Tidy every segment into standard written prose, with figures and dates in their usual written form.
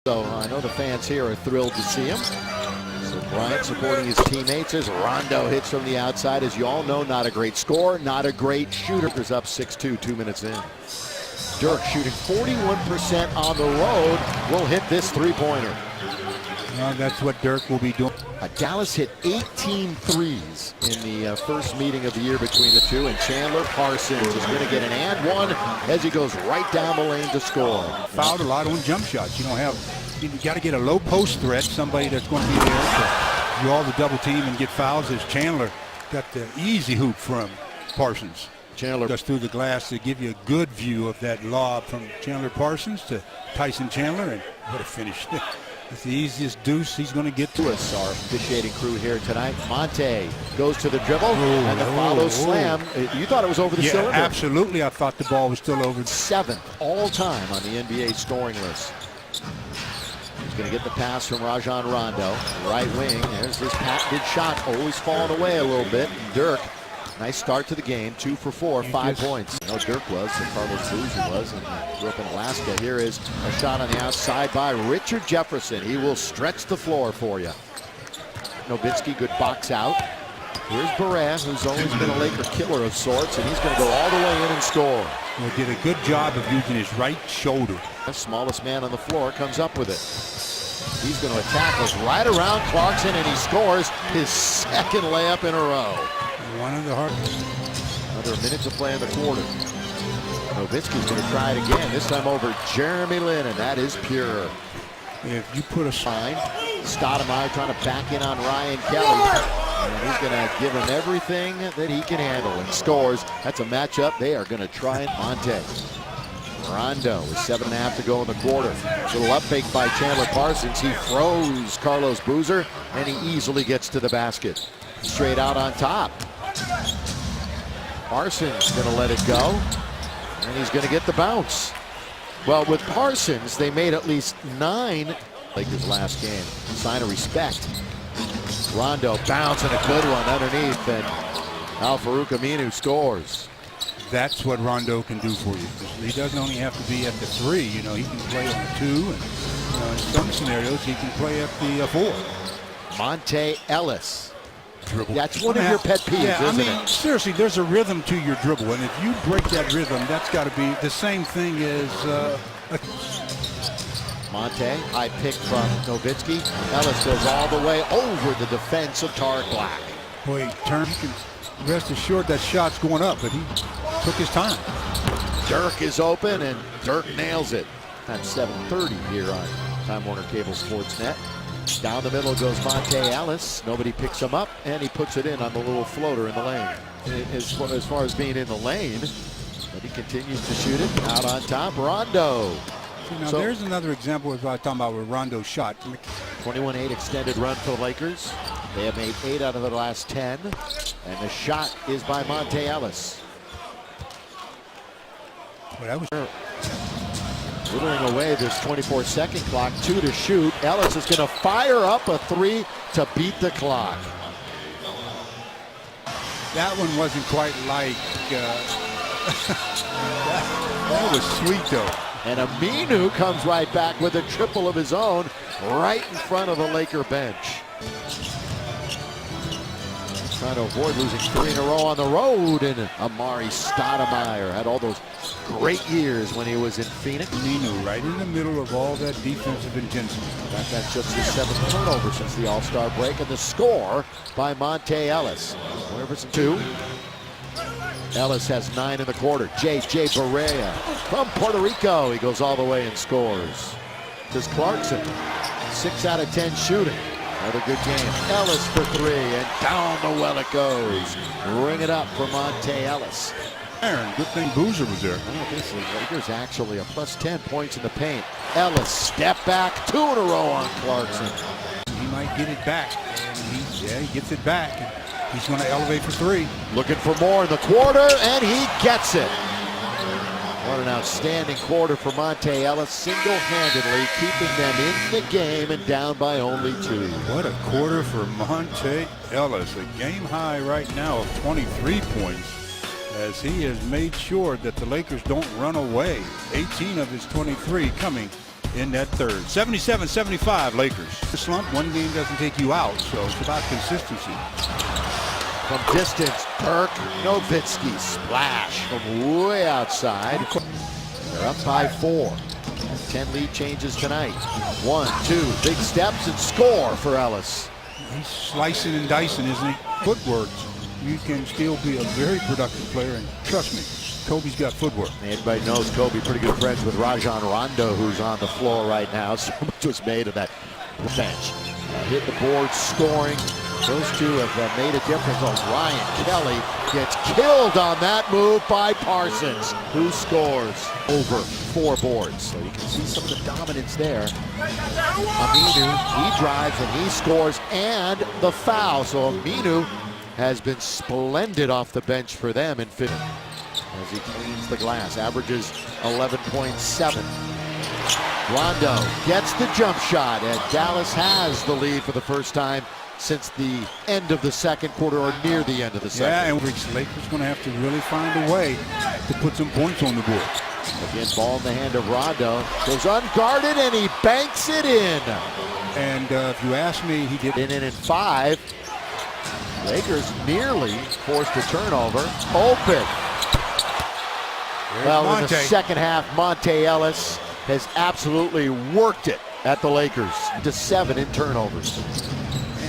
So I know the fans here are thrilled to see him. So Bryant supporting his teammates as Rondo hits from the outside. As you all know, not a great scorer, not a great shooter. Is up 6-2, 2 minutes in. Dirk shooting 41% on the road. Will hit this three-pointer. Well, that's what Dirk will be doing. Dallas hit 18 threes in the first meeting of the year between the two, and Chandler Parsons is going to get an and one as he goes right down the lane to score. Fouled a lot on jump shots. You got to get a low post threat, somebody that's going to be there to do all the double team and get fouls. As Chandler got the easy hoop from Parsons. Chandler just through the glass to give you a good view of that lob from Chandler Parsons to Tyson Chandler, and what a finish. It's the easiest deuce he's going to get to us. Our officiating crew here tonight. Monte goes to the dribble and the follow slam. You thought it was over the cylinder? Absolutely. I thought the ball was still over. 7th all-time on the NBA scoring list. He's going to get the pass from Rajon Rondo. Right wing. There's his patented shot. Always falling away a little bit. Dirk. Nice start to the game. 2 for 4, 5 points. No, Dirk was, and Carlos Boozer was, and grew up in Alaska. Here is a shot on the outside by Richard Jefferson. He will stretch the floor for you. Nowitzki, good box out. Here's Barrett, who's always been a Laker killer of sorts, and he's going to go all the way in and score. He did a good job of using his right shoulder. The smallest man on the floor comes up with it. He's going to attack, goes right around Clarkson, and he scores his 2nd layup in a row. One of the hardest. Another minute to play in the quarter. Nowitzki's going to try it again, this time over Jeremy Lin, and that is pure. If you put a sign, Stoudemire trying to back in on Ryan Kelly. And he's going to give him everything that he can handle and scores. That's a matchup they are going to try it. Monte. Rondo with 7.5 to go in the quarter. Little up fake by Chandler Parsons. He throws Carlos Boozer, and he easily gets to the basket. Straight out on top. Parsons going to let it go, and he's going to get the bounce. Well, with Parsons, they made at least 9 Lakers last game. Sign of respect. Rondo bouncing a good one underneath, and Al-Farouq Aminu scores. That's what Rondo can do for you. He doesn't only have to be at the 3. He can play on the 2, and in some scenarios he can play at the 4. Monte Ellis. Dribble. That's one of your pet peeves, isn't it? Seriously, there's a rhythm to your dribble, and if you break that rhythm, that's got to be the same thing as Monte, high pick from Nowitzki. Ellis goes all the way over the defense of Tarek Black. Boy, he can rest assured that shot's going up, but he took his time. Dirk is open, and Dirk nails it. Time 7:30 here on Time Warner Cable Sports Net. Down the middle goes Monte Ellis. Nobody picks him up, and he puts it in on the little floater in the lane. As far as being in the lane, but he continues to shoot it out on top. Rondo. Now, there's another example of what I was talking about with Rondo's shot. 21-8 extended run for the Lakers. They have made 8 out of the last 10, and the shot is by Monte Ellis. Well, that was whittling away this 24-second clock. 2 to shoot. Ellis is going to fire up a 3 to beat the clock. That one wasn't quite like that was sweet though. And Aminu comes right back with a triple of his own right in front of the Laker bench. Trying to avoid losing 3 in a row on the road, and Amari Stoudemire had all those great years when he was in Phoenix. Aminu right in the middle of all that defensive intensity. That's just his 7th turnover since the All-Star break, and the score by Monte Ellis. Wherever's 2. Ellis has 9 in the quarter. J.J. Barea from Puerto Rico. He goes all the way and scores. There's Clarkson, 6 out of 10 shooting. Another good game. Ellis for 3, and down the well it goes. Ring it up for Monte Ellis. Aaron, good thing Boozer was there. Well, this is Lakers actually a plus 10 points in the paint. Ellis step back, 2 in a row on Clarkson. He might get it back, and he gets it back. He's going to elevate for 3. Looking for more in the quarter, and he gets it. What an outstanding quarter for Monte Ellis, single-handedly keeping them in the game and down by only 2. What a quarter for Monte Ellis. A game high right now of 23 points, as he has made sure that the Lakers don't run away. 18 of his 23 coming in that third. 77-75 Lakers. The slump, one game doesn't take you out, so it's about consistency. From distance, Dirk Nowitzki splash from way outside. They're up by 4. 10 lead changes tonight. 1, 2, big steps and score for Ellis. He's slicing and dicing, isn't he? Footwork. You can still be a very productive player, and trust me, Kobe's got footwork. Everybody knows Kobe pretty good friends with Rajon Rondo, who's on the floor right now. So much was made of that bench. Hit the board, scoring. Those two have made a difference. Oh, Ryan Kelly gets killed on that move by Parsons, who scores over 4 boards. So you can see some of the dominance there. Aminu, he drives and he scores, and the foul. So Aminu has been splendid off the bench for them in 50 as he cleans the glass. Averages 11.7. Rondo gets the jump shot, and Dallas has the lead for the first time since the end of the second quarter, or near the end of the second. Yeah, and the Lakers going to have to really find a way to put some points on the board. Again, ball in the hand of Rondo. Goes unguarded, and he banks it in. And if you ask me, he did. In 5. Lakers nearly forced a turnover. Open. Well, in the second half, Monte Ellis has absolutely worked it at the Lakers to 7 in turnovers.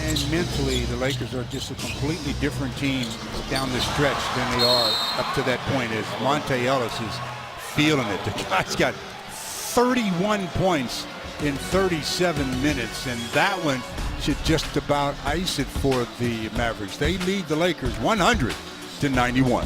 And mentally, the Lakers are just a completely different team down the stretch than they are up to that point, as Monte Ellis is feeling it. The guy's got 31 points in 37 minutes, and that one should just about ice it for the Mavericks. They lead the Lakers 100-91.